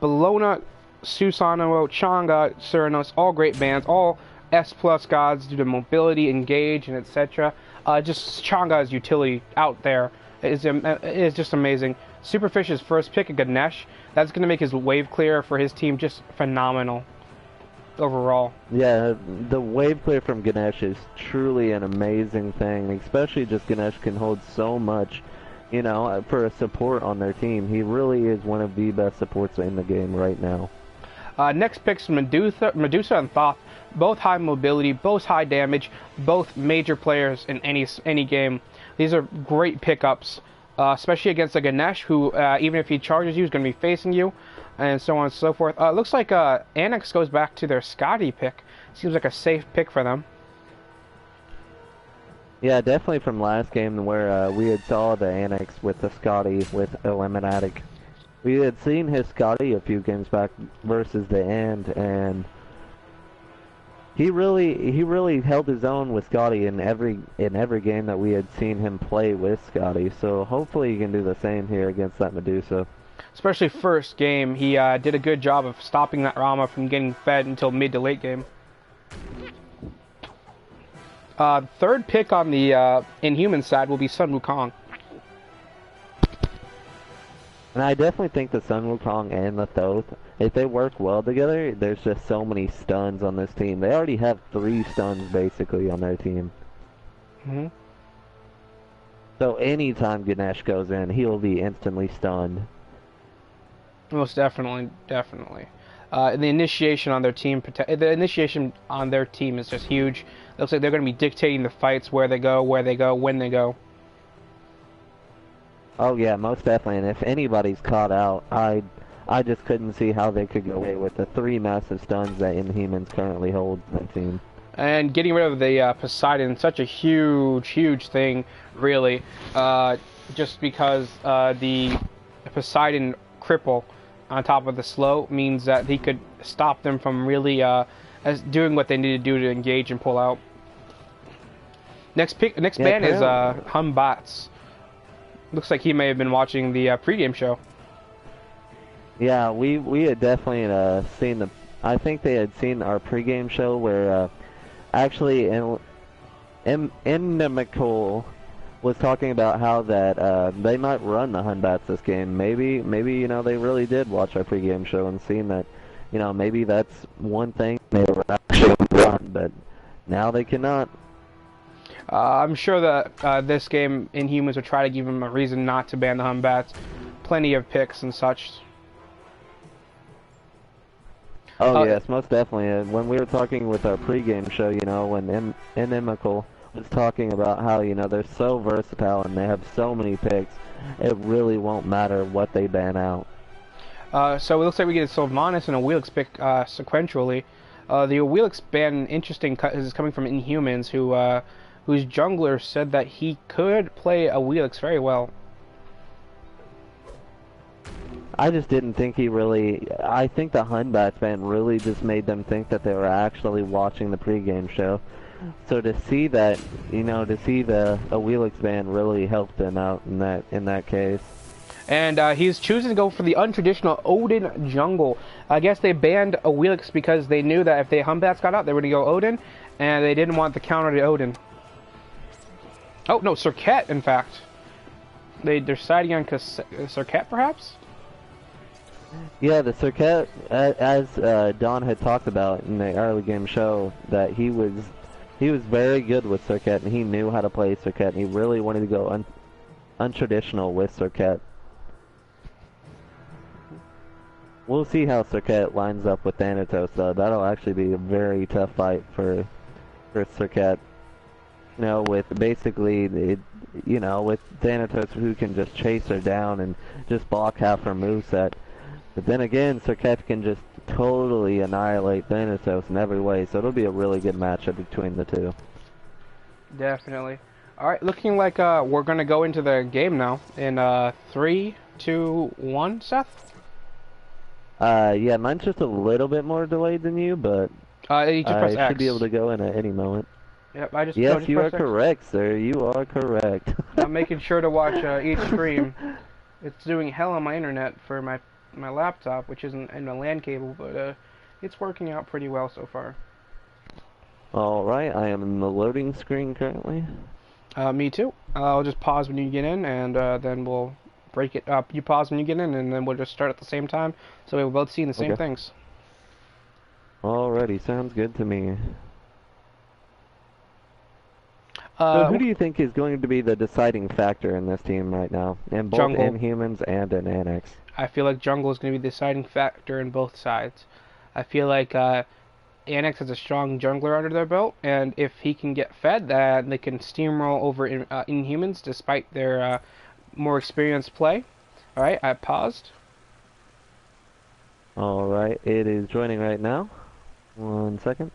Bologna, Susanoo, Changa, Ceranos, all great bands, all S plus gods due to mobility, engage, and etc. Just Changa's utility out there is just amazing. Superfish's first pick, Ganesh, that's going to make his wave clear for his team just phenomenal overall. Yeah, the wave clear from Ganesh is truly an amazing thing, especially just Ganesh can hold so much, you know, for a support on their team. He really is one of the best supports in the game right now. Next picks Medusa and Thoth, both high mobility, both high damage, both major players in any game. These are great pickups, especially against a Ganesh who, even if he charges you, is going to be facing you, and so on and so forth. Looks like Annex goes back to their Scotty pick. Seems like a safe pick for them. Yeah, definitely from last game where we had saw the Annex with the Scotty with Eliminatic. We had seen his Scotty a few games back versus the End, and he really held his own with Scotty in every game that we had seen him play with Scotty. So hopefully he can do the same here against that Medusa. Especially first game, he did a good job of stopping that Rama from getting fed until mid to late game. Third pick on the Inhuman side will be Sun Wukong. And I definitely think the Sun Wukong and the Thoth, if they work well together, there's just so many stuns on this team. They already have 3 stuns basically on their team. So anytime Ganesh goes in, he'll be instantly stunned. Most definitely. The initiation on their team, is just huge. It looks like they're going to be dictating the fights, where they go, when they go. Oh yeah, most definitely. And if anybody's caught out, I just couldn't see how they could go away with the 3 massive stuns that Inhumans currently hold on the team. And getting rid of the Poseidon, such a huge thing, really. Just because the Poseidon cripple on top of the slow means that he could stop them from really doing what they need to do to engage and pull out. Next ban is Humbats. Looks like he may have been watching the pregame show. Yeah, we had definitely seen the. I think they had seen our pregame show where actually Inimical was talking about how that they might run the Humbats this game. Maybe you know they really did watch our pregame show and seen that, you know, maybe that's one thing they were actually run, but now they cannot. I'm sure that this game Inhumans would try to give him a reason not to ban the Humbats. Plenty of picks and such. Oh yes, most definitely. When we were talking with our pregame show, you know, when Inimical was talking about how, you know, they're so versatile and they have so many picks, it really won't matter what they ban out. So it looks like we get a Sylvanas and a Wheelix pick sequentially. The Wheelix ban, interesting, is coming from Inhumans, whose jungler said that he could play a Wheelix very well. I just didn't think he really. I think the Humbats ban really just made them think that they were actually watching the pregame show. So to see that, you know, to see a Wheelix ban really helped them out in that case. And he's choosing to go for the untraditional Odin jungle. I guess they banned a Wheelix because they knew that if the Humbats got out, they were going to go Odin, and they didn't want the counter to Odin. Oh no, Serket, in fact. They're siding on Serket, perhaps? Yeah, the Serket, as Don had talked about in the early game show, that he was very good with Serket, and he knew how to play Serket, and he really wanted to go untraditional with Serket. We'll see how Serket lines up with Thanatos, though. That'll actually be a very tough fight for Serket. You know, with basically, you know, with Thanatos who can just chase her down and just block half her moveset. But then again, Serket can just totally annihilate Thanatos in every way, so it'll be a really good matchup between the two. Definitely. Alright, looking like we're going to go into the game now in 3, 2, 1, Seth? Yeah, mine's just a little bit more delayed than you, but you just press I should X. be able to go in at any moment. Yep, Yes, you are correct, sir. You are correct. I'm making sure to watch each stream. It's doing hell on my internet for my my laptop, which isn't in a LAN cable, but it's working out pretty well so far. Alright, I am in the loading screen currently. Me too. I'll just pause when you get in, and then we'll break it up. You pause when you get in, and then we'll just start at the same time, so we're both seeing the same things. Alrighty, sounds good to me. So who do you think is going to be the deciding factor in this team right now? In both Jungle. Inhumans and in Annex? I feel like Jungle is going to be the deciding factor in both sides. I feel like Annex has a strong jungler under their belt, and if he can get fed, they can steamroll over Inhumans despite their more experienced play. Alright, I paused. Alright, it is joining right now. 1 second.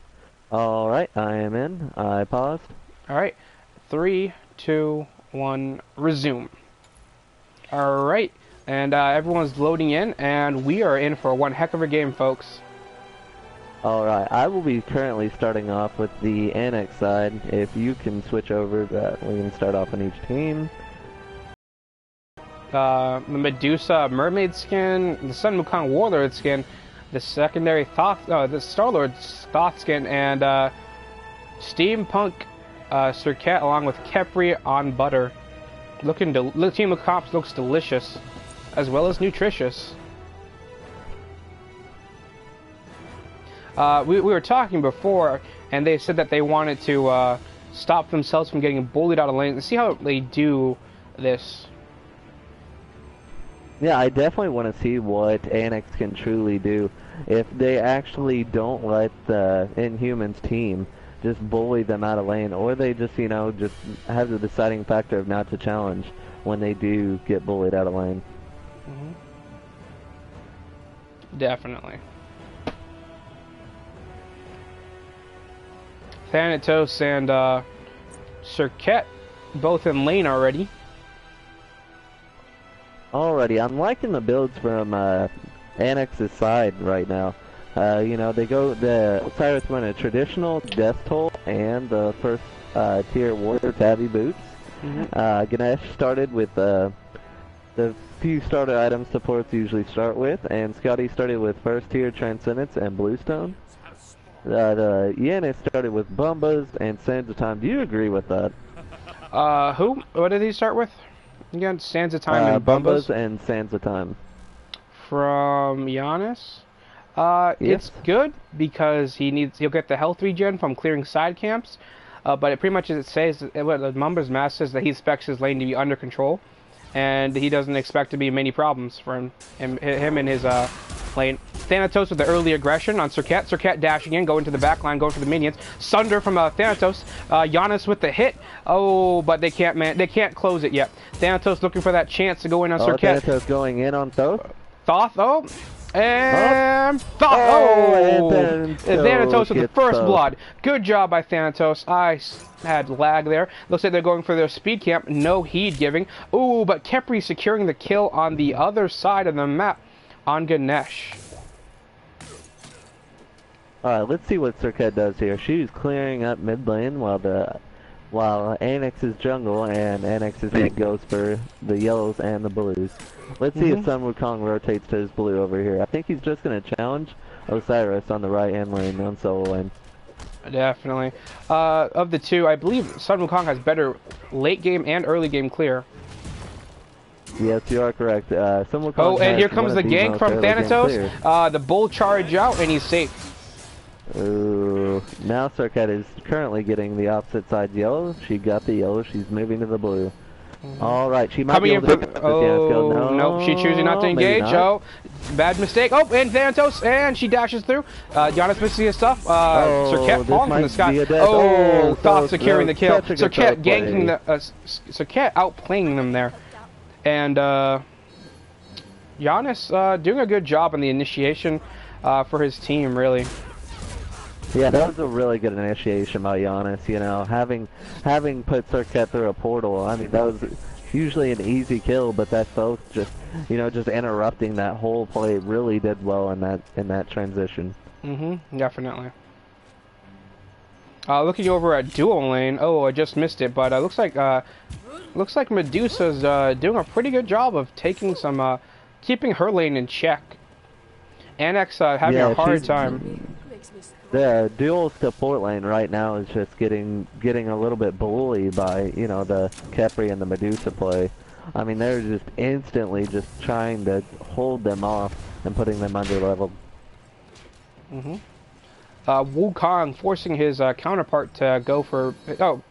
Alright, I am in. I paused. Alright, 3, 2, 1, resume. Alright, and everyone's loading in, and we are in for one heck of a game, folks. Alright, I will be currently starting off with the Annex side. If you can switch over, that we can start off on each team. The Medusa Mermaid skin, the Sun Wukong Warlord skin, the secondary Thoth, the Star-Lord Thoth skin, and Steampunk Circuit along with Kepri on butter. Team of Cops looks delicious, as well as nutritious. We were talking before, and they said that they wanted to stop themselves from getting bullied out of lane. See how they do this. Yeah, I definitely want to see what Annex can truly do. If they actually don't let the Inhumans team just bully them out of lane, or they just, you know, just have the deciding factor of not to challenge when they do get bullied out of lane. Definitely. Thanatos and Circuit both in lane already. Alrighty, I'm liking the builds from Annex's side right now. You know, the Cyrus went a traditional death toll and the first tier warrior tabby boots. Ganesh started with the few starter items supports usually start with, and Scotty started with first tier Transcendence and Bluestone. The Yanis started with Bumbas and Sands of Time. Do you agree with that? Who? What did he start with? Again, Sands of Time and Bumbas? And Sands of Time. From Giannis? Yes. It's good because he'll get the health regen from clearing side camps, but it pretty much says, what the Mumba's Mask says, that he expects his lane to be under control, and he doesn't expect to be many problems for him and his lane. Thanatos with the early aggression on Circuit. Circuit dashing in, going to the back line, going for the minions. Sunder from Thanatos. Giannis with the hit. Oh, but they can't close it yet. Thanatos looking for that chance to go in on Circuit. Thanatos going in on Thoth. Thoth, oh. And Thoth, oh! Thanatos with the first blood. Good job by Thanatos. I had lag there. Looks like they're going for their speed camp. No heed giving. Ooh, but Kepri securing the kill on the other side of the map on Ganesh. Alright, let's see what Circuit does here. She's clearing up mid lane while Annex's jungle and Annex's mid goes for the yellows and the blues. Let's see if Sun Wukong rotates to his blue over here. I think he's just going to challenge Osiris on the right hand lane, on solo lane. Definitely. Of the two, I believe Sun Wukong has better late game and early game clear. Yes, you are correct. Sun Wukong oh, and here comes the gank from Thanatos. The bull charge out, and he's safe. Ooh, now Circuit is currently getting the opposite side's yellow. She got the yellow, she's moving to the blue. Alright, she might be able to pick up the kill. No, nope, she's choosing not to engage. Oh, bad mistake. Oh, and Thanatos, and she dashes through. Giannis missing his stuff. Circuit falling from the sky. Oh, Thoth securing the kill. Circuit ganking the, Circuit outplaying them there. And, Giannis, doing a good job on the initiation, for his team, really. Yeah, that was a really good initiation by Giannis, you know, having put Circuit through a portal. I mean, that was usually an easy kill, but that both just, you know, just interrupting that whole play really did well in that transition. Definitely. Looking over at dual lane. Oh, I just missed it, but looks like Medusa's doing a pretty good job of taking some keeping her lane in check. Annex having a hard time. The dual support lane right now is just getting a little bit bullied by, you know, the Khepri and the Medusa play. I mean, they're just instantly just trying to hold them off and putting them under level. Wukong forcing his counterpart to go for... Oh,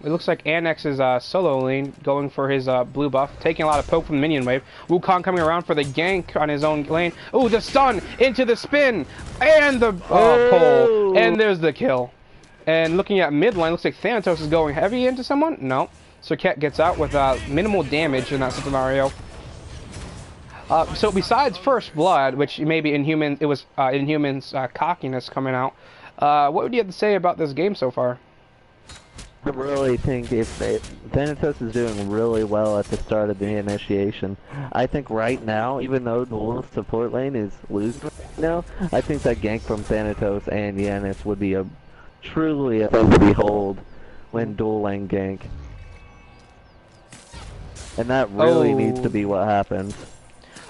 it looks like Annex's solo lane going for his blue buff, taking a lot of poke from the minion wave. Wukong coming around for the gank on his own lane. Oh, the stun into the spin and the pull, and there's the kill. And looking at mid lane, looks like Thanatos is going heavy into someone. No, Serket gets out with minimal damage in that scenario. So besides First Blood, which maybe Inhuman, it was Inhuman's cockiness coming out. What would you have to say about this game so far? I really think if Thanatos is doing really well at the start of the initiation. I think right now, even though the dual support lane is losing right now, I think that gank from Thanatos and Yanis would be truly a thing to behold when dual lane gank. And that really needs to be what happens.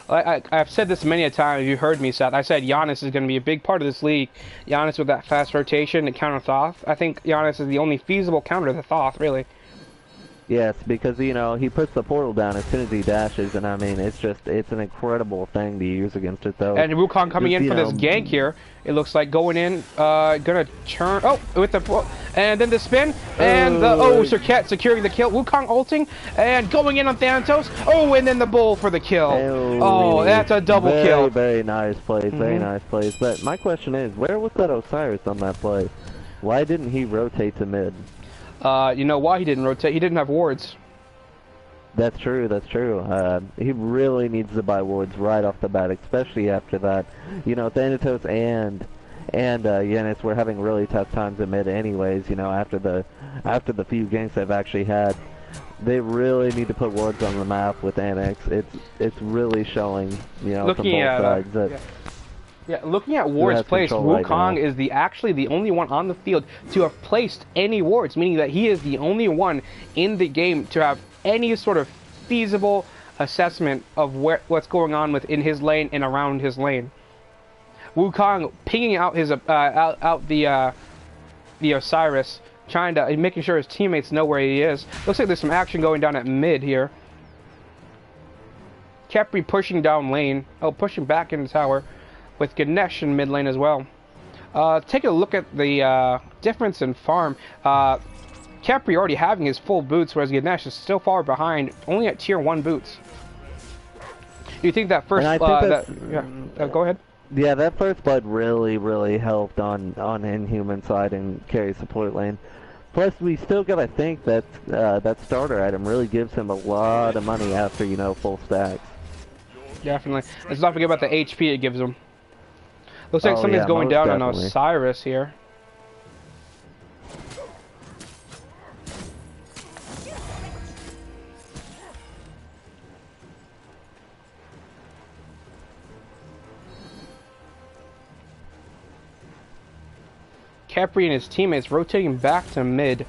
I've said this many a time. You've heard me, Seth. I said Giannis is going to be a big part of this league. Giannis with that fast rotation to counter Thoth. I think Giannis is the only feasible counter to Thoth, really. Yes, because, you know, he puts the portal down as soon as he dashes, and I mean, it's an incredible thing to use against it, though. And Wukong coming in for this gank here. It looks like going in, gonna turn, with the, and then the spin, and Serket securing the kill. Wukong ulting, and going in on Thanatos. Oh, and then the bull for the kill. Oh, that's a double kill. Very nice plays, very nice plays. But my question is, where was that Osiris on that play? Why didn't he rotate to mid? You know why he didn't rotate? He didn't have wards. That's true, that's true. He really needs to buy wards right off the bat, especially after that. You know, Thanatos and Yanis were having really tough times at mid anyways, you know, after the few games they've actually had. They really need to put wards on the map with Annex. It's really showing, you know, from both sides. Yeah, looking at wards placed, Wukong is actually the only one on the field to have placed any wards, meaning that he is the only one in the game to have any sort of feasible assessment of what's going on within his lane and around his lane. Wukong pinging out his the Osiris, making sure his teammates know where he is. Looks like there's some action going down at mid here. Khepri pushing down lane, pushing back into tower, with Ganesh in mid lane as well. Take a look at the difference in farm. Khepri already having his full boots, whereas Ganesh is still far behind, only at tier 1 boots. Do you think that first... go ahead. Yeah, that first blood really helped on Inhuman side and carry support lane. Plus, we still gotta think that that starter item really gives him a lot of money after, you know, full stacks. Definitely. Let's not forget about the HP it gives him. Looks like something's going down on Osiris here. Khepri and his teammates rotating back to mid.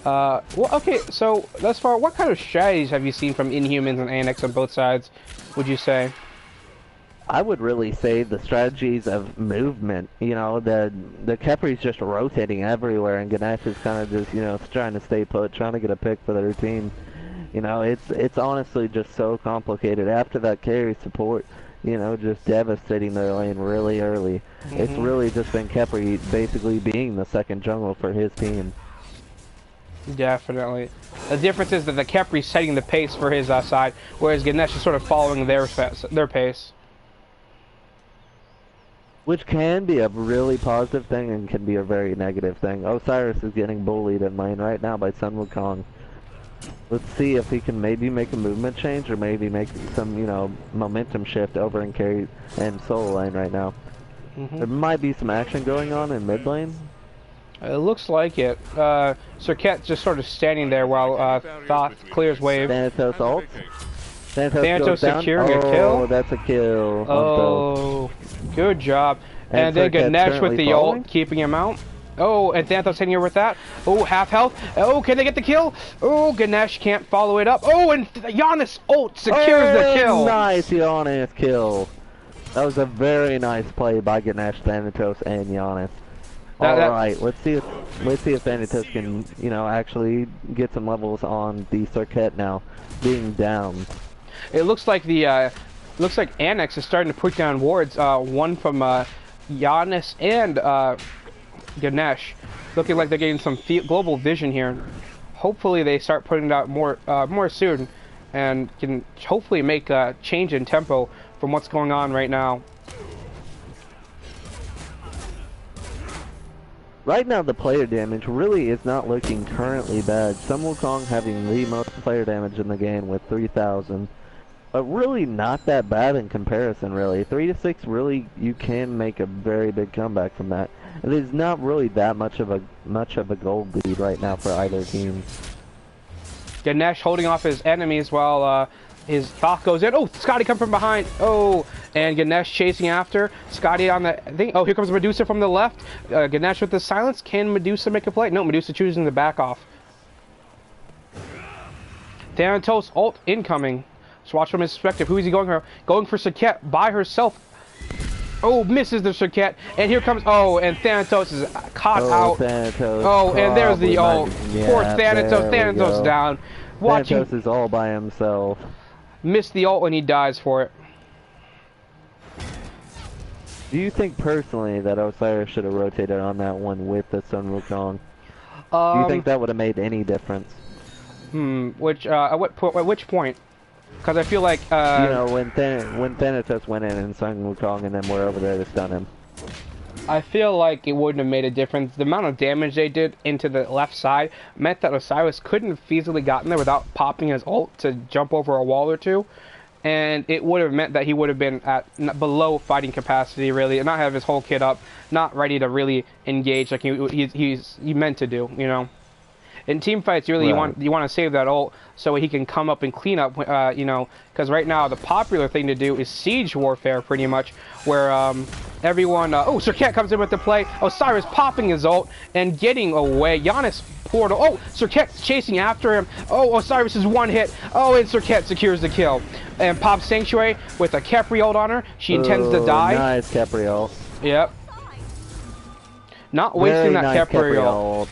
Well, okay, so thus far, what kind of strategies have you seen from Inhumans and Annex on both sides, would you say? I would really say the strategies of movement. You know, the Khepri's just rotating everywhere, and Ganesh is kind of just, you know, trying to stay put, trying to get a pick for their team. You know, it's honestly just so complicated. After that carry support, you know, just devastating their lane really early. It's really just been Khepri basically being the second jungle for his team. Definitely. The difference is that the Khepri's setting the pace for his side, whereas Ganesh is sort of following their pace. Which can be a really positive thing and can be a very negative thing. Osiris is getting bullied in lane right now by Sun Wukong. Let's see if he can maybe make a movement change or maybe make some, you know, momentum shift over in carry and solo lane right now. There might be some action going on in mid lane. It looks like it. Serket just sort of standing there while Thoth clears wave. Thanatos ult. Thanatos securing a kill. Oh, that's a kill. Oh, good job. And then Ganesh with the ult, keeping him out. Oh, and Thanatos hitting her with that. Oh, half health. Oh, can they get the kill? Oh, Ganesh can't follow it up. Oh, and Giannis ult secures the kill. Nice Giannis kill. That was a very nice play by Ganesh, Thanatos, and Giannis. Alright, let's see if Thanatos can, you know, actually get some levels on the Circuit now, being down. It looks like Annex is starting to put down wards. One from Giannis and Ganesh, looking like they're getting some global vision here. Hopefully, they start putting out more soon, and can hopefully make a change in tempo from what's going on right now. Right now, the player damage really is not looking currently bad. Sun Wukong having the most player damage in the game with 3,000. But really not that bad in comparison, really. 3 to 6, really, you can make a very big comeback from that. It is not really that much of a gold lead right now for either team. Ganesh holding off his enemies while his thought goes in. Oh, Scotty come from behind. Oh, and Ganesh chasing after. Scotty on the thing. Oh, here comes Medusa from the left. Ganesh with the silence. Can Medusa make a play? No, Medusa choosing to back off. Thanatos ult incoming. Just watch from his perspective. Who is he going for? Going for Saket by herself. Oh, misses the Saket. And here comes... Oh, and Thanatos is caught out. Thanatos, oh, and there's the ult. Yeah, Poor Thanatos. Thanatos down. Watching... Thanatos is all by himself. Missed the ult and he dies for it. Do you think personally that Osiris should have rotated on that one with the Sun Wukong? Do you think that would have made any difference? At which point? Because I feel like you know, when Thanatos went in and Sun Wukong and then we're over there to stun him. I feel like it wouldn't have made a difference. The amount of damage they did into the left side meant that Osiris couldn't have feasibly gotten there without popping his ult to jump over a wall or two. And it would have meant that he would have been at below fighting capacity, really, and not have his whole kit up, not ready to really engage like he meant to do, you know. In team fights, really, right. you want to save that ult so he can come up and clean up, you know, because right now the popular thing to do is siege warfare, pretty much, where everyone. Oh, Circuit comes in with the play. Osiris popping his ult and getting away. Giannis portal. Oh, Circuit's chasing after him. Oh, Osiris is one hit. Oh, and Circuit secures the kill and pops Sanctuary with a Capri ult on her. She intends to die. Nice Capri ult. Yep. Not wasting that nice Capri ult.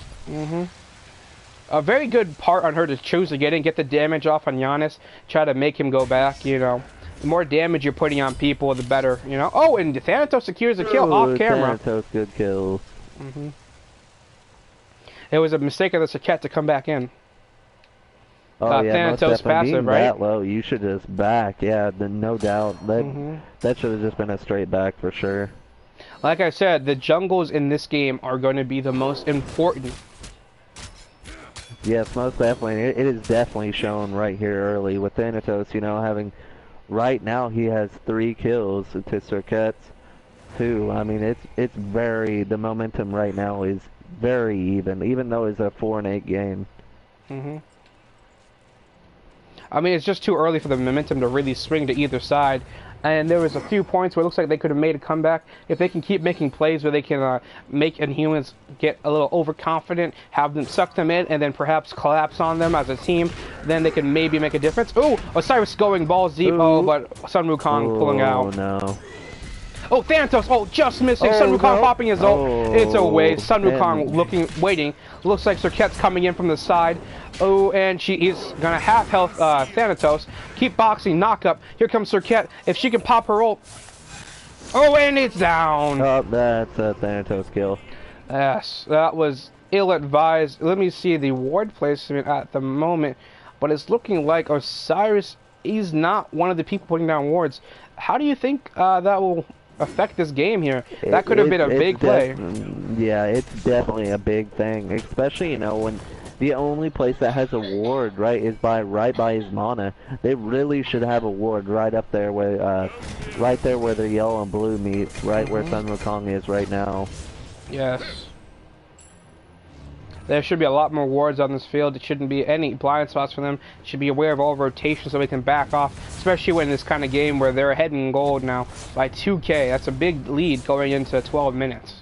A very good part on her to choose to get the damage off on Giannis, try to make him go back, you know. The more damage you're putting on people, the better, you know. Oh, and Thanatos secures the kill off camera. Thanatos, good kills. It was a mistake of the Saket to come back in. Oh, yeah, Thanatos passive, being right? that low, you should just back, yeah, no doubt. That should have just been a straight back for sure. Like I said, the jungles in this game are going to be the most important. Yes, most definitely. It is definitely shown right here early with Thanatos, you know, having... Right now, he has 3 kills to Circuit's 2. I mean, it's very... The momentum right now is very even though it's a 4-8 game. I mean, it's just too early for the momentum to really swing to either side. And there was a few points where it looks like they could have made a comeback. If they can keep making plays where they can make Inhumans get a little overconfident, have them suck them in, and then perhaps collapse on them as a team, then they can maybe make a difference. Oh, Osiris going balls deep. Oh, but Sun Wukong pulling out. Oh, no. Oh, Thanatos! Oh, just missing. Sun Wukong popping his ult. It's a waste. Sun Wukong waiting. Looks like Circuit's coming in from the side. Oh, and she is gonna half health Thanatos. Keep boxing, knock up. Here comes Circuit. If she can pop her ult. Oh, and it's down. Oh, that's a Thanatos kill. Yes, that was ill-advised. Let me see the ward placement at the moment. But it's looking like Osiris is not one of the people putting down wards. How do you think that will affect this game here? That could have been a big play. Yeah, it's definitely a big thing, especially, you know, when the only place that has a ward, right, is right by his mana. They really should have a ward right up there where the yellow and blue meet, right where Sun Wukong is right now. Yes. There should be a lot more wards on this field. It shouldn't be any blind spots for them. Should be aware of all rotations so they can back off, especially when this kind of game where they're ahead in gold now by 2K. That's a big lead going into 12 minutes.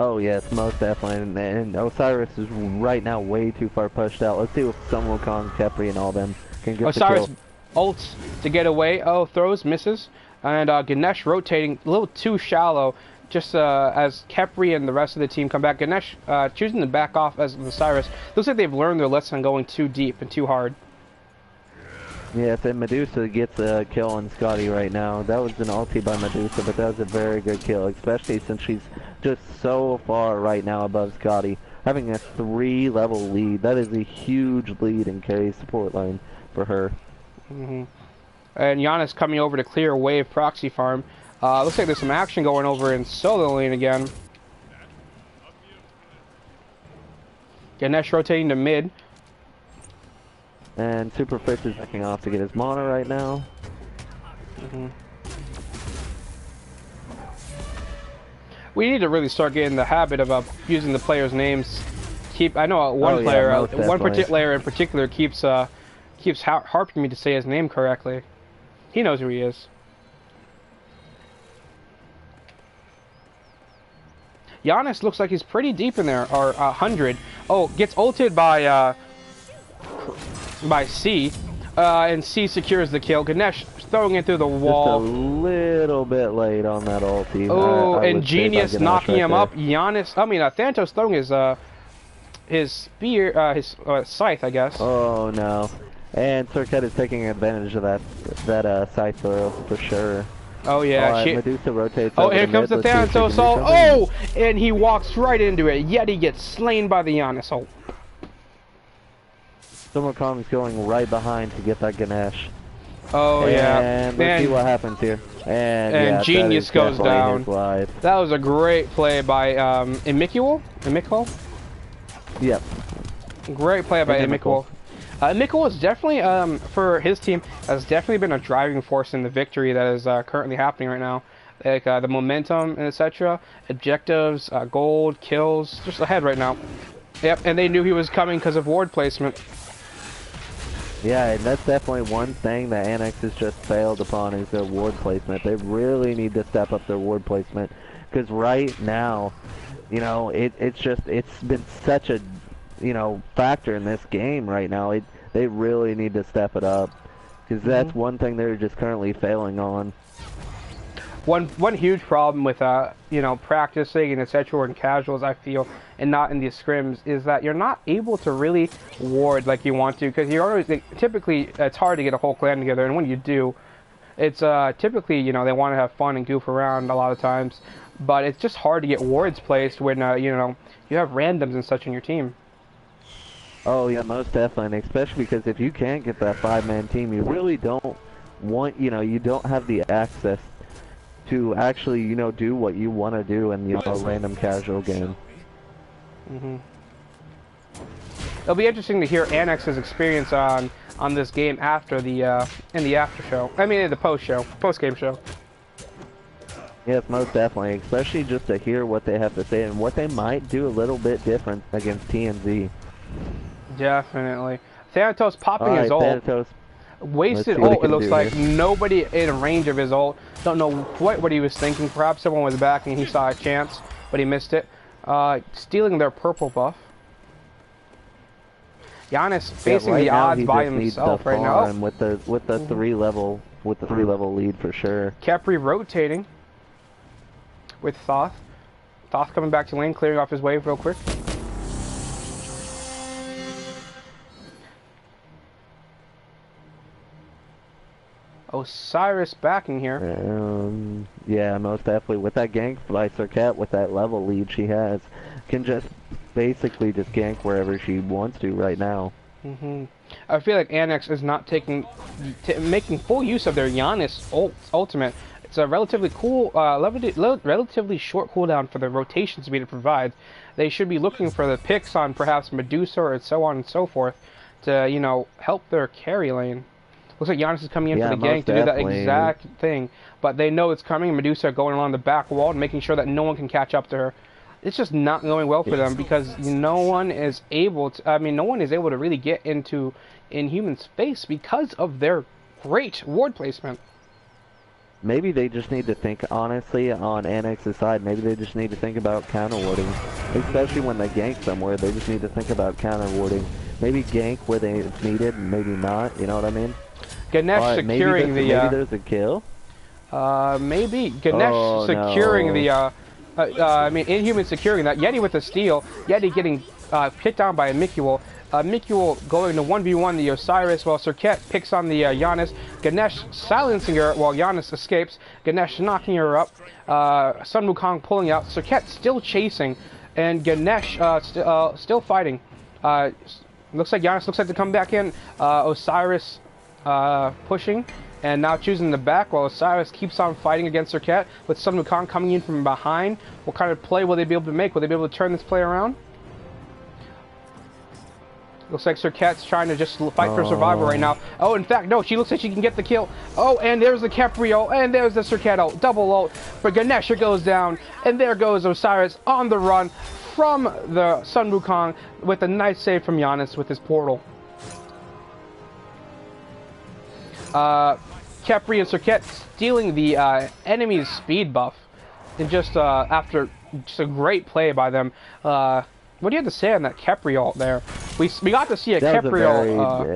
Oh yes, most definitely. And Osiris is right now way too far pushed out. Let's see if Sun Wukong, Kepri, and all them can get Osiris the kill. ults to get away. Oh, throws, misses. And Ganesh rotating a little too shallow. Just as Kepri and the rest of the team come back. Ganesh choosing to back off as Osiris. Looks like they've learned their lesson going too deep and too hard. Yes, and Medusa gets a kill on Scotty right now. That was an ulti by Medusa, but that was a very good kill, especially since she's just so far right now above Scotty. Having a 3-level lead, that is a huge lead in carry support line for her. And Giannis coming over to clear wave proxy farm. Looks like there's some action going over in solo lane again. Ganesh rotating to mid. And Superfish is backing off to get his mana right now. We need to really start getting the habit of using the players' names. I know one player in particular keeps harping me to say his name correctly. He knows who he is. Giannis looks like he's pretty deep in there, or 100. Oh, gets ulted by C, and C secures the kill. Ganesh throwing it through the wall. Just a little bit late on that ulti. Oh, and Genius knocking him up. Thanatos throwing his spear, his scythe, I guess. Oh no, and Circuit is taking advantage of that scythe throw for sure. Oh yeah, Medusa rotates. Oh, here comes the Thanatos ult. Oh, and he walks right into it. Yet he gets slain by the Giannis ult. Summercom's going right behind to get that Ganesh. Oh yeah. And let's see what happens here. And yeah, Genius goes down. That was a great play by Emikul? Yep. Great play by Emikul. Emikul is definitely, for his team, has definitely been a driving force in the victory that is currently happening right now. Like the momentum and etc. Objectives, gold, kills, just ahead right now. Yep, and they knew he was coming because of ward placement. Yeah, and that's definitely one thing that Annex has just failed upon is their ward placement. They really need to step up their ward placement because right now, you know, it's been such a, you know, factor in this game right now. They really need to step it up because that's one thing they're just currently failing on. One huge problem with you know, practicing and etc. in casuals, I feel, and not in these scrims, is that you're not able to really ward like you want to, because you're always typically it's hard to get a whole clan together, and when you do, it's typically, you know, they want to have fun and goof around a lot of times, but it's just hard to get wards placed when you know, you have randoms and such in your team. Oh yeah, most definitely, and especially because if you can't get that 5-man team, you really don't want, you know, you don't have the access to actually, you know, do what you want to do in, you know, a random casual game. It'll be interesting to hear Annex's experience on this game after the in the after show. I mean, in the post game show. Yes, most definitely, especially just to hear what they have to say and what they might do a little bit different against TNZ. Definitely. Thanatos popping his ult. Thanatos. Wasted ult, it looks like. Nobody in range of his ult. Don't know quite what he was thinking. Perhaps someone was backing and he saw a chance, but he missed it. Stealing their purple buff. Giannis facing the odds by himself right now. With the 3-level lead for sure. Kepri rotating with Thoth. Thoth coming back to lane, clearing off his wave real quick. Osiris backing here. Yeah, most definitely. With that gank by Circuit, with that level lead she has, can just basically just gank wherever she wants to right now. I feel like Annex is not making full use of their Giannis ultimate. It's a relatively cool, relatively short cooldown for the rotation speed it provides. They should be looking for the picks on perhaps Medusa or so on and so forth to, you know, help their carry lane. Looks like Giannis is coming in for the gank to do that exact thing, but they know it's coming. Medusa going along the back wall and making sure that no one can catch up to her. It's just not going well for them because no one is able to. I mean, no one is able to really get into Inhuman space because of their great ward placement. maybe they just need to think, honestly, on Annex's side, maybe they just need to think about counter-warding. Especially when they gank somewhere, they just need to think about counter-warding. Maybe gank where it's needed, and maybe not, you know what I mean? Ganesh securing maybe there's a kill? maybe. Ganesh securing no. the, I mean, Inhuman securing that. Yeti with the steal. Yeti getting hit down by a Mikuel. Mikuel going to 1v1 the Osiris while Serket picks on the Giannis. Ganesh silencing her while Giannis escapes. Ganesh knocking her up. Sun Wukong pulling out. Serket still chasing. And Ganesh still fighting. Looks like Giannis looks like to come back in. Osiris pushing. And now choosing the back while Osiris keeps on fighting against Serket with Sun Wukong coming in from behind. What kind of play will they be able to make? Will they be able to turn this play around? Looks like Serket's trying to just fight for survival right now. Oh, in fact, no, she looks like she can get the kill. Oh, and there's the Kepri ult, and there's the Serket ult. Double ult, but Ganesha goes down, and there goes Osiris on the run from the Sun Wukong with a nice save from Giannis with his portal. Kepri and Serket stealing the enemy's speed buff, and just after just a great play by them. What do you have to say on that Kepri ult there? We got to see a Kepri ult.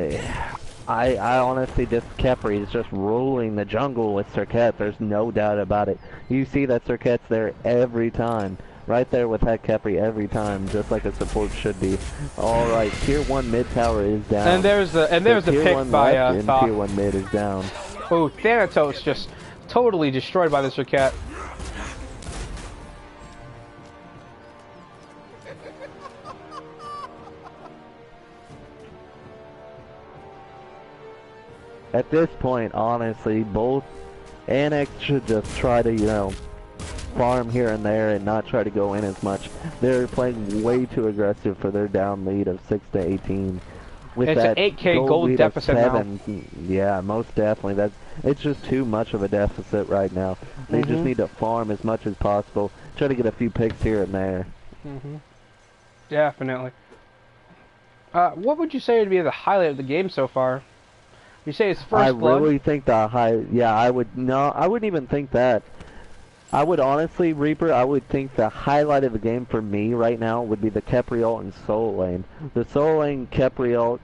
I honestly, this Kepri is just ruling the jungle with Serket. There's no doubt about it. You see that Serket's there every time. Right there with that Kepri every time, just like a support should be. Alright, tier 1 mid tower is down. And there's the pick by tier 1 mid is down. Oh, Thanatos just totally destroyed by the Serket. At this point, honestly, both Annex should just try to, you know, farm here and there and not try to go in as much. They're playing way too aggressive for their down lead of 6-18. With it's that an 8k gold deficit 7, now. Yeah, most definitely. It's just too much of a deficit right now. They just need to farm as much as possible. Try to get a few picks here and there. Definitely. What would you say would be the highlight of the game so far? You say it's first blood? I really think the I wouldn't even think that. I would honestly, Reaper, I would think the highlight of the game for me right now would be the Kepri ult and Soul Lane. The Soul Lane Kepri ult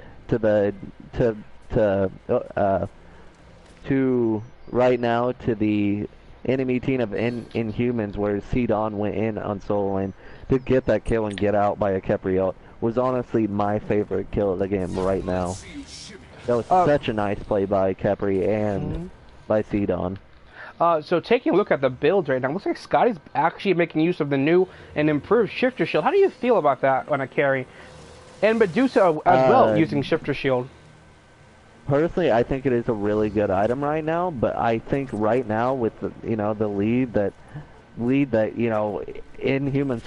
to right now to the enemy team of Inhumans where Sidon went in on Soul Lane to get that kill and get out by a Kepri ult was honestly my favorite kill of the game right now. That was such a nice play by Kepri and by Sidon. So taking a look at the builds right now, looks like Scotty's actually making use of the new and improved Shifter Shield. How do you feel about that on a carry? And Medusa as well using Shifter Shield. Personally, I think it is a really good item right now, but I think right now with the, the lead that Inhumans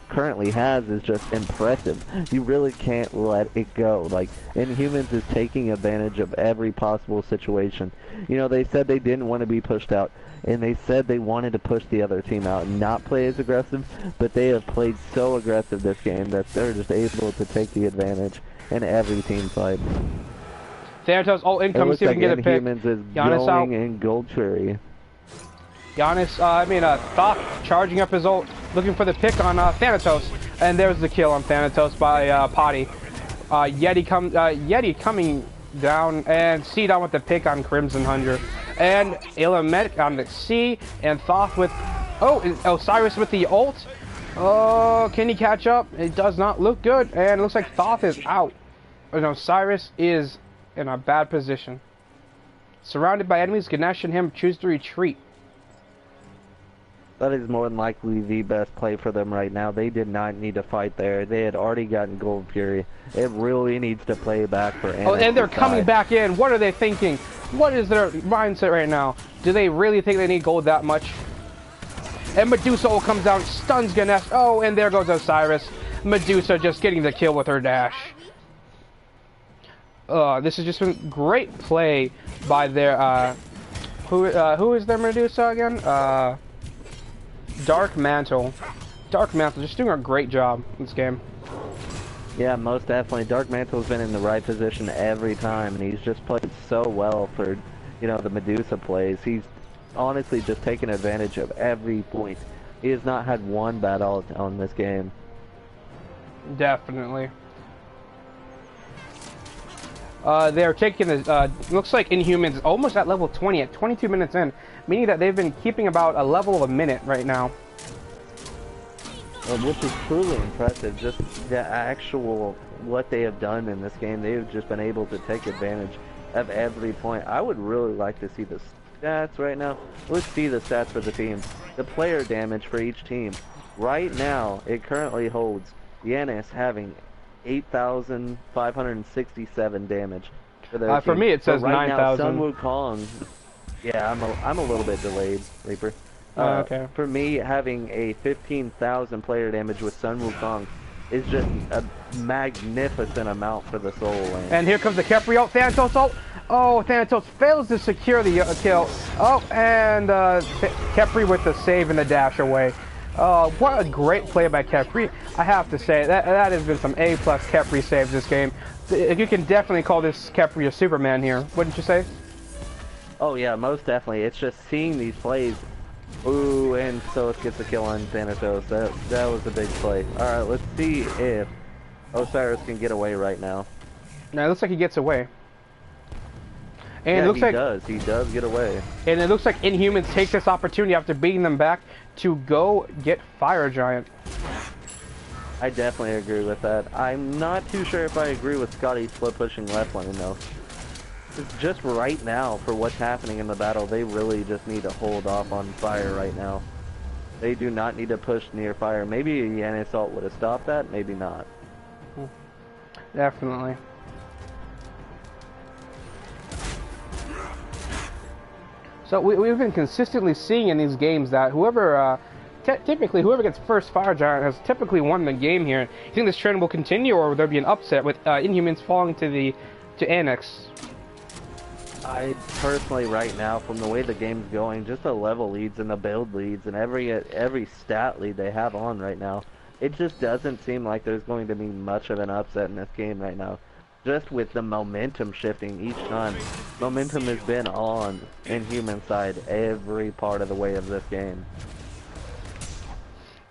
currently has is just impressive. You really can't let it go. Like, Inhumans is taking advantage of every possible situation. They said they didn't want to be pushed out, and they said they wanted to push the other team out and not play as aggressive, but they have played so aggressive this game that they're just able to take the advantage in every team fight. Thanatos all income, see if we can get a pick. Inhumans is Giannis out. In Gold Cherry. Giannis, Thoth charging up his ult, looking for the pick on Thanatos, and there's the kill on Thanatos by Potty. Yeti coming down, and Sidon with the pick on Crimson Hunter, and Ilamet on the C, and Thoth with, Osiris with the ult. Oh, can he catch up? It does not look good, and it looks like Thoth is out, and Osiris is in a bad position. Surrounded by enemies, Ganesh and him choose to retreat. That is more than likely the best play for them right now. They did not need to fight there. They had already gotten Gold Fury. It really needs to play back for Annex. Oh, and they're coming back in. What are they thinking? What is their mindset right now? Do they really think they need gold that much? And Medusa comes down, stuns Ganesh. Oh, and there goes Osiris. Medusa just getting the kill with her dash. This has just been great play by their, who is their Medusa again? Dark Mantle. Dark Mantle just doing a great job in this game. Yeah, most definitely. Dark Mantle's been in the right position every time, and he's just played so well for, the Medusa plays. He's honestly just taken advantage of every point. He has not had one bad ult on this game. Definitely. They're taking the, looks like Inhumans almost at level 20 at 22 minutes in, meaning that they've been keeping about a level of a minute right now. Which is truly impressive, just the actual, what they have done in this game. They've just been able to take advantage of every point. I would really like to see the stats right now. Let's see the stats for the teams. The player damage for each team. Right now, it currently holds Yanis having 8,567 damage for their For me, it says right 9,000. now, Sun Wukong. Yeah, I'm a little bit delayed, Reaper. Okay. For me, having a 15,000 player damage with Sun Wukong is just a magnificent amount for the Soul Lane. And here comes the Khepri ult, Thanatos ult. Oh, Thanatos fails to secure the kill. Oh, and Khepri with the save and the dash away. What a great play by Khepri. I have to say, that has been some A+ Khepri saves this game. You can definitely call this Khepri a Superman here, wouldn't you say? Oh yeah, most definitely. It's just seeing these plays. Ooh, and Solis gets a kill on Thanatos. That was a big play. Alright, let's see if Osiris can get away right now. Now it looks like he gets away. And yeah, it looks he does get away. And it looks like Inhumans take this opportunity after beating them back to go get Fire Giant. I definitely agree with that. I'm not too sure if I agree with Scotty split pushing left lane though. It's just right now, for what's happening in the battle, they really just need to hold off on fire right now. They do not need to push near fire. Maybe a Yanis ult would have stopped that, maybe not. Definitely. So we've been consistently seeing in these games that whoever, typically whoever gets first Fire Giant has typically won the game here. You think this trend will continue, or will there be an upset with Inhumans falling to Annex? I personally, right now, from the way the game's going, just the level leads and the build leads and every stat lead they have on right now, it just doesn't seem like there's going to be much of an upset in this game right now. Just with the momentum shifting each time. Momentum has been on Inhuman side every part of the way of this game.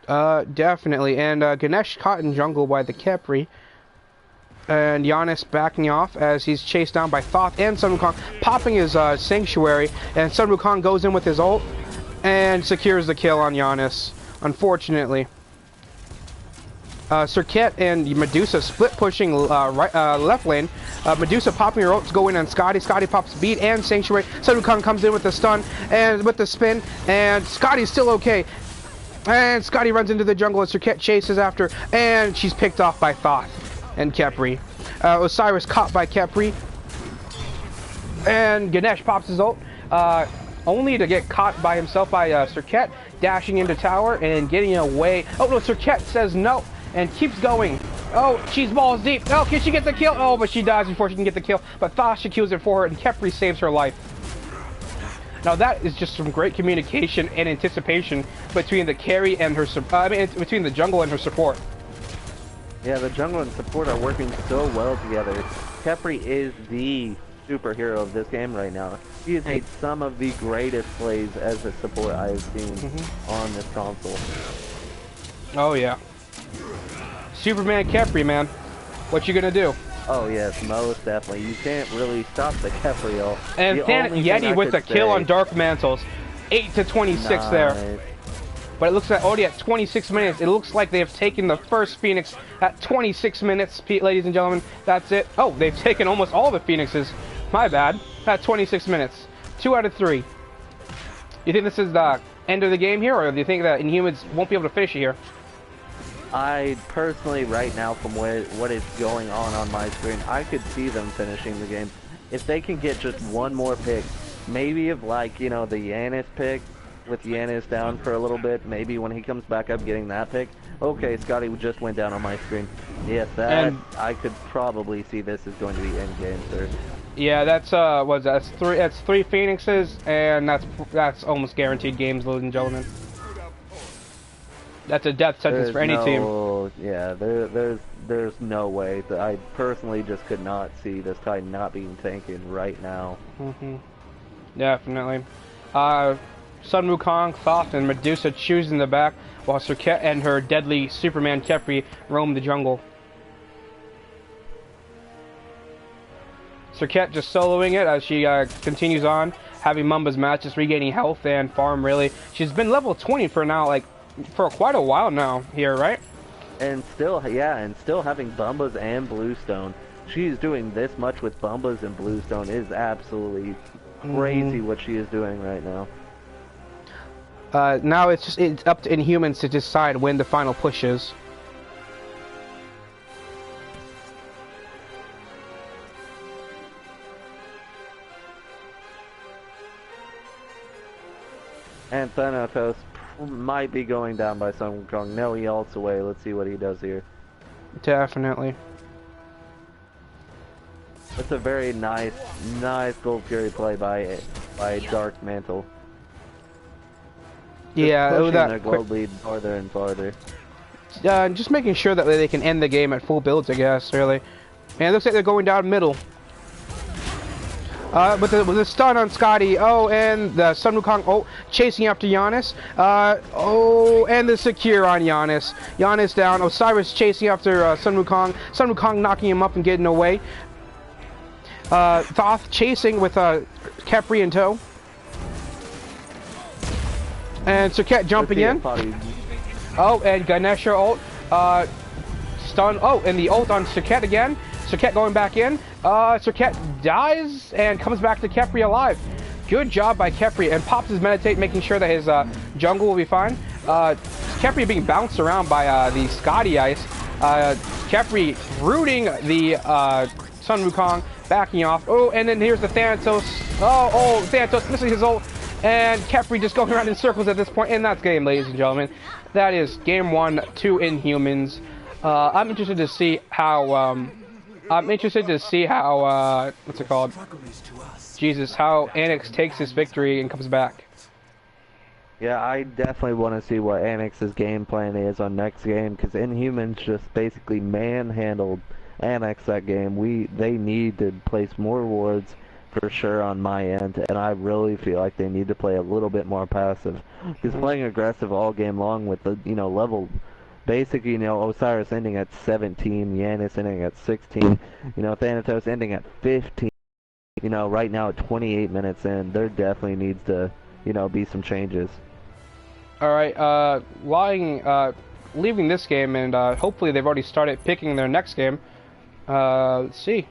Definitely. And Ganesh caught in jungle by the Khepri. And Giannis backing off as he's chased down by Thoth and Sun Wukong, popping his Sanctuary, and Sun Wukong goes in with his ult and secures the kill on Giannis, unfortunately. Serket and Medusa split pushing left lane. Medusa popping her ult to go in on Scotty. Scotty pops beat and Sanctuary. Sun Wukong comes in with the stun and with the spin, and Scotty's still okay. And Scotty runs into the jungle and Serket chases after, and she's picked off by Thoth and Khepri. Osiris caught by Khepri, and Ganesh pops his ult, only to get caught by himself by Serket, dashing into tower and getting away. Oh no, Serket says no and keeps going. Oh, she's balls deep. Oh, can she get the kill? Oh, but she dies before she can get the kill. But Thasha kills it for her, and Khepri saves her life. Now that is just some great communication and anticipation between the carry and her between the jungle and her support. Yeah, the jungle and support are working so well together. Khepri is the superhero of this game right now. He has made some of the greatest plays as a support I have seen on this console. Oh yeah. Superman Khepri, man. What you gonna do? Oh yes, most definitely. You can't really stop the Khepri ult. And Yeti with the kill on Dark Mantles. 8 to 26 there. But it looks like already at 26 minutes, it looks like they have taken the first Phoenix at 26 minutes, ladies and gentlemen. That's it. Oh, they've taken almost all the Phoenixes. My bad. At 26 minutes. 2 out of 3. You think this is the end of the game here, or do you think that Inhumans won't be able to finish it here? I personally, right now, from what is going on my screen, I could see them finishing the game. If they can get just one more pick, maybe if, like, you know, the Yanis pick, with Yanis down for a little bit, maybe when he comes back up getting that pick. Okay, Scotty just went down on my screen. Yes, I could probably see this is going to be end game, sir. Yeah, that's that's three Phoenixes, and that's almost guaranteed games, ladies and gentlemen. That's a death sentence for any team. Yeah, there's no way. I personally just could not see this tide not being taken right now. Definitely. Sun Wukong, Thoth, and Medusa choose in the back, while Serket and her deadly Superman Kepri roam the jungle. Serket just soloing it as she continues on, having Mumba's match, just regaining health and farm, really. She's been level 20 for now, like, for quite a while now here, right? And still, yeah, and still having Bumbas and Bluestone. She's doing this much with Bumbas and Bluestone is absolutely crazy what she is doing right now. Now it's up to Inhumans to decide when the final push is. And Thanatos might be going down by Sun Wukong. No, he ults away. Let's see what he does here. Definitely. That's a very nice Gold Fury play by Dark Mantle. Yeah, pushing that their gold lead farther and farther. Just making sure that they can end the game at full builds, I guess, really. And it looks like they're going down middle. With the stun on Scotty. Oh, and the Sun Wukong, chasing after Giannis. And the secure on Giannis. Giannis down. Osiris chasing after Sun Wukong. Sun Wukong knocking him up and getting away. Thoth chasing with Kepri in tow. And Serket jumping in. Oh, and Ganesha ult. Stun. Oh, and the ult on Serket again. Serket going back in. Serket dies and comes back to Kepri alive. Good job by Kepri, and pops his meditate, making sure that his jungle will be fine. Kepri being bounced around by the Scotty Ice. Kepri rooting the Sun Wukong, backing off. Oh, and then here's the Thanatos. Thanatos missing his ult. And Kepri just going around in circles at this point, and that's game, ladies and gentlemen. That is game 1 to Inhumans. I'm interested to see how, what's it called? Jesus, how Annex takes his victory and comes back. Yeah, I definitely want to see what Annex's game plan is on next game, because Inhumans just basically manhandled Annex that game. They need to place more wards for sure on my end, and I really feel like they need to play a little bit more passive. Because playing aggressive all game long with the level, basically Osiris ending at 17, Giannis ending at 16, Thanatos ending at 15. Right now at 28 minutes in, there definitely needs to be some changes. All right, leaving this game, and hopefully they've already started picking their next game. Let's see.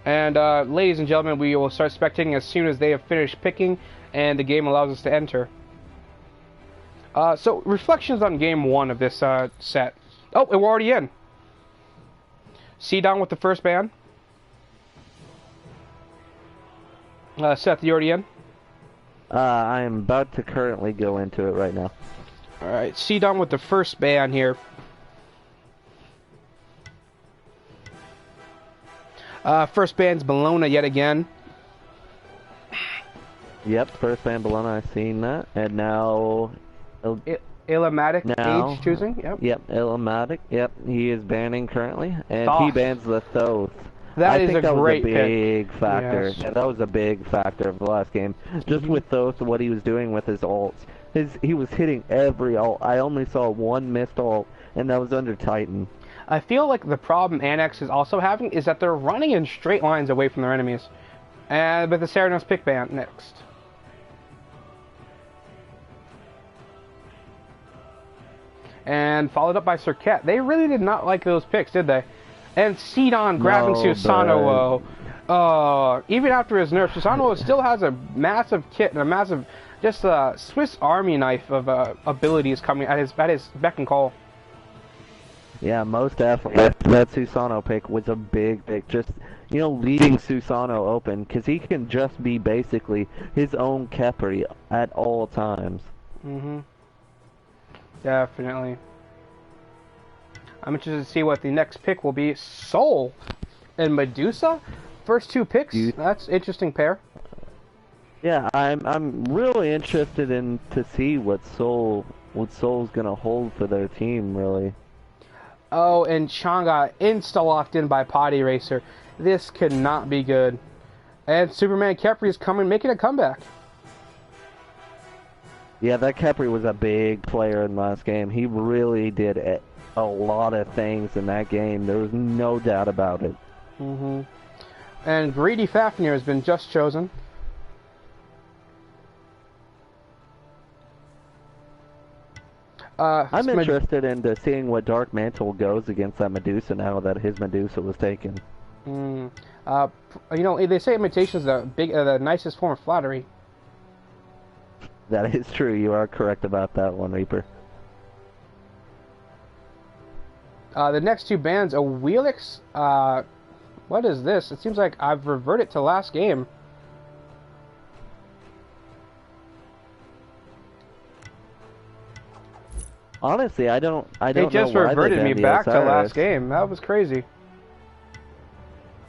And ladies and gentlemen, we will start spectating as soon as they have finished picking and the game allows us to enter. So, reflections on game 1 of this set. Oh, and we're already in. C-Down with the first ban. Seth, you already in? I am about to currently go into it right now. Alright, C-Down with the first ban here. First ban's Bologna yet again. Yep, first ban Bologna, I've seen that. And now... Illumatic age choosing, yep. Yep, Illumatic, yep, he is banning currently. And Thoth. he bans the Thoth. That is a great pick. That was a big factor. Yes. Yeah, that was a big factor of the last game. Just with Thoth, what he was doing with his ults. He was hitting every ult. I only saw one missed ult, and that was under Titan. I feel like the problem Annex is also having is that they're running in straight lines away from their enemies. And with the Ceranos pick ban next. And followed up by Serket. They really did not like those picks, did they? And Sidon grabbing Susanoo. Even after his nerf, Susanoo still has a massive kit and a massive, just a Swiss Army knife of abilities coming at his beck and call. Yeah, most definitely. That Susanoo pick was a big pick. Just, leaving Susanoo open, because he can just be basically his own Kepri at all times. Mm-hmm. Definitely. I'm interested to see what the next pick will be. Soul and Medusa? First 2 picks? That's interesting pair. Yeah, I'm really interested in to see what Soul's gonna hold for their team, really. Oh, and Sean got insta-locked in by Potty Racer. This could not be good. And Superman Kepri is coming, making a comeback. Yeah, that Kepri was a big player in the last game. He really did a lot of things in that game. There was no doubt about it. Mm-hmm. And Greedy Fafnir has been just chosen. I'm interested in seeing what Dark Mantle goes against that Medusa now that his Medusa was taken. You know, they say imitation is the nicest form of flattery. That is true. You are correct about that one, Reaper. The next two bands, a Wheelix. What is this? It seems like I've reverted to last game. Honestly, I don't know why They just reverted me back to last game. That was crazy.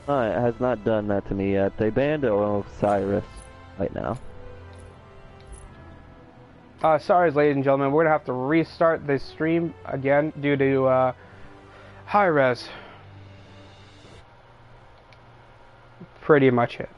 No, it has not done that to me yet. They banned Osiris right now. Sorry, ladies and gentlemen, we're gonna have to restart the stream again due to high res. Pretty much it.